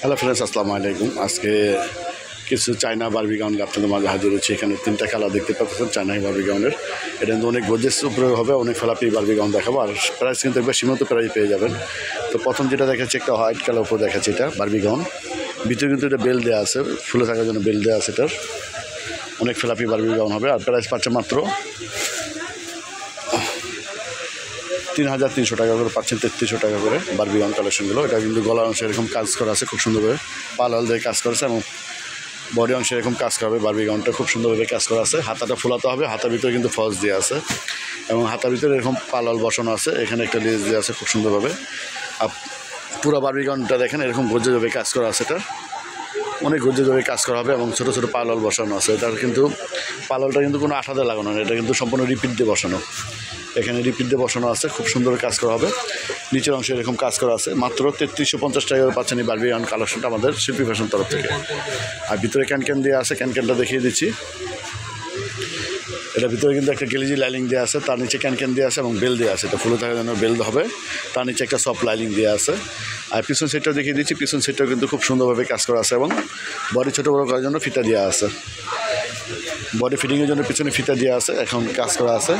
Hello friends, আসসালামু আলাইকুম। আজকে কিছু চায়না বারবি গাউন আপনাদের মাঝে হাজির হচ্ছে। এখানে 3টা কালার দেখতে পাচ্ছেন চায়না বারবি গাউনের। এটা কিন্তু অনেক গর্জিয়াস উপরে হবে, অনেক ফেলাপি বারবি গাউন দেখাবো। আর প্রাইস কিন্তু একবার সীমিত প্রাইস পেয়ে যাবেন। তো প্রথম যেটা দেখাচ্ছে একটা হোয়াইট কালার উপর দেখাচ্ছে, এটা বারবি গাউন। ভিতরে কিন্তু এটা বেল দেওয়া আছে, ফুলে থাকার জন্য বেল দেওয়া আছে। এটার অনেক ফেলাপি বারবি গাউন হবে। আর প্রাইস পাচ্ছে মাত্র 3,300 টাকা করে পাচ্ছেন, 3300 টাকা করে বারবি গাউন কালেকশনগুলো। এটা কিন্তু গলার অংশে এরকম কাজ করা আছে খুব সুন্দরভাবে, পালাল দিয়ে কাজ করেছে এবং বডি অংশে এরকম কাজ করা হবে। বারবি গাউনটা খুব সুন্দরভাবে কাজ করা আছে। হাতাটা ফোলাতে হবে, হাতার ভিতরে কিন্তু ফলস দিয়ে আছে এবং হাতার ভিতরে এরকম পালাল বসানো আছে। এখানে একটা লেস দিয়ে আছে খুব সুন্দরভাবে। আর পুরো বারবি গাউনটা দেখেন এরকম গর্জিয়াসভাবে কাজ করা আছে। এটা অনেক গর্জিয়াসভাবে কাজ করা হবে এবং ছোটো ছোটো পালাল বসানো আছে। এটার কিন্তু পালালটা কিন্তু কোনো আঠা দিয়ে লাগানো না, এটা কিন্তু সম্পূর্ণ রিপিট দিয়ে বসানো। এখানে রিপিট দিয়ে বসানো আছে, খুব সুন্দর কাজ করা হবে। নিচের অংশে এরকম কাজ করা আছে। মাত্র 3350 টাকা করে পাচ্ছেন এই বারবি গাউন কালেকশনটা আমাদের শিল্পী ফ্যাশন তরফ থেকে। আর ভিতরে ক্যান দিয়ে আছে, ক্যানটা দেখিয়ে দিচ্ছি। এটার ভিতরে কিন্তু একটা গেলিজি লাইলিং দেওয়া আছে, তার নিচে ক্যান দেওয়া আছে এবং বেল দেওয়া আছে। এটা ফুলে থাকার জন্য বেল হবে, তার নিচে একটা সফট লাইলিং দেওয়া আছে। আর পিছন সেটটাও দেখিয়ে দিচ্ছি। পিছন সেটটাও কিন্তু খুব সুন্দরভাবে কাজ করা আছে এবং বডি ছোটো বড়ো করার জন্য ফিতা দেওয়া আছে। বডি ফিটিংয়ের জন্য পিছনে ফিতা দেওয়া আছে, এখন কাজ করা আছে।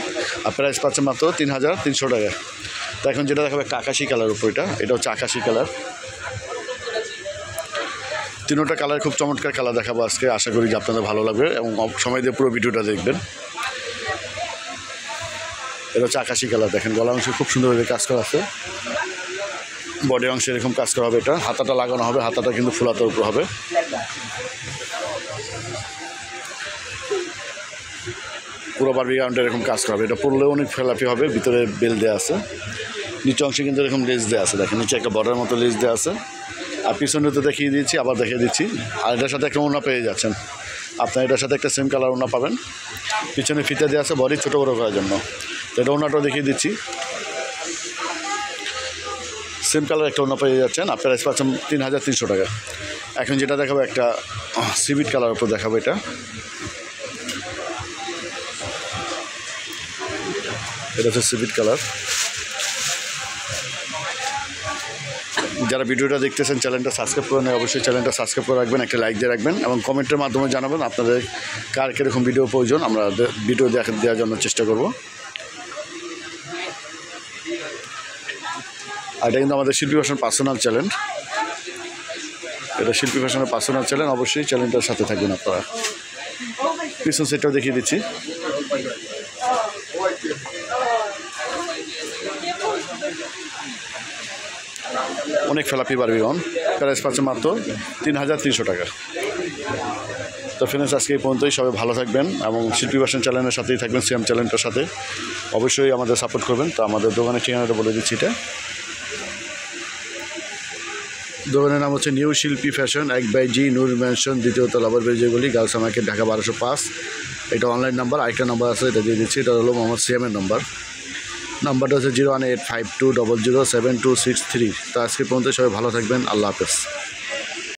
আর প্রাইস পাচ্ছে মাত্র 3,300 টাকা। তো এখন যেটা দেখাবে একটা আকাশি কালার উপর, এটা হচ্ছে আকাশি কালার। তিনটা কালার খুব চমৎকার কালার দেখাবো আজকে। আশা করি যে আপনাদের ভালো লাগবে এবং সময় দিয়ে পুরো ভিডিওটা দেখবেন। এটা হচ্ছে আকাশি কালার। দেখেন গলা অংশে খুব সুন্দরভাবে কাজ করা আছে, বডি অংশে এরকম কাজ করা হবে। এটা হাতাটা লাগানো হবে, হাতাটা কিন্তু ফুলাতের উপর হবে। পুরো বারবি গাউনটা এরকম কাজ করা হবে। এটা পরলেও অনেক ফেলাপি হবে। ভিতরে বেল দেওয়া আছে, নিচে অংশে কিন্তু এরকম লেস দেওয়া আছে। দেখেন নিচে একটা বর্ডার মতো লেস দেওয়া আছে। আর পিছনে তো দেখিয়ে দিচ্ছি, আবার দেখিয়ে দিচ্ছি। আর এটার সাথে একটা ওড়না পেয়ে যাচ্ছেন। আপনার এটার সাথে একটা সেম কালার ওড়না পাবেন। পিছনে ফিতা দেওয়া আছে বডি ছোটো বড়ো করার জন্য। তো এটা ওড়নাটাও দেখিয়ে দিচ্ছি। সেম কালার একটা ওড়না পেয়ে যাচ্ছেন। আপনার প্রাইস পাচ্ছেন 3,300 টাকা। এখন যেটা দেখাবো একটা সিভিট কালার উপর দেখাবো। এটা হচ্ছে সিভিট কালার। যারা ভিডিওটা দেখতেছেন চ্যানেলটা সাবস্ক্রাইব করে নেয়, অবশ্যই চ্যানেলটা সাবস্ক্রাইব করে রাখবেন, একটা লাইক দিয়ে রাখবেন এবং কমেন্টের মাধ্যমে জানাবেন আপনাদের কার কীরকম ভিডিও প্রয়োজন। আমরা ভিডিও দেওয়ার জন্য চেষ্টা করব। আর এটা কিন্তু আমাদের শিল্পী ফ্যাশন পার্সোনাল চ্যানেল। এটা শিল্পী ফ্যাশনের পার্সোনাল চ্যানেল, অবশ্যই চ্যানেলটার সাথে থাকবেন আপনারা। পিছন সেটটাও দেখিয়ে দিচ্ছি। অনেক ফেলাপি বারবি গাউন, প্রাইস পাচ্ছে মাত্র 3,300 টাকা। তো ফ্রেন্ডস, আজকে এই পর্যন্তই। সবাই ভালো থাকবেন এবং শিল্পী ফ্যাশন চ্যানেলের সাথেই থাকবেন, সিএম চ্যানেলটার সাথে অবশ্যই আমাদের সাপোর্ট করবেন। তো আমাদের দোকানের ঠিকানাটা বলে দিচ্ছি। এটা দোকানের নাম হচ্ছে নিউ শিল্পী ফ্যাশন, 1/G নূর ম্যানশন, 2য় তলা, বেজেগুলি, গার্লস মার্কেট, ঢাকা 1205। এটা অনলাইন নাম্বার। আরেকটা নাম্বার আছে, এটা দিয়ে দিচ্ছি। এটা হলো মোহাম্মদ সিএমের নাম্বারটা হচ্ছে 01852007263। তো আজকে পর্যন্ত সবাই ভালো থাকবেন। আল্লাহ হাফেজ।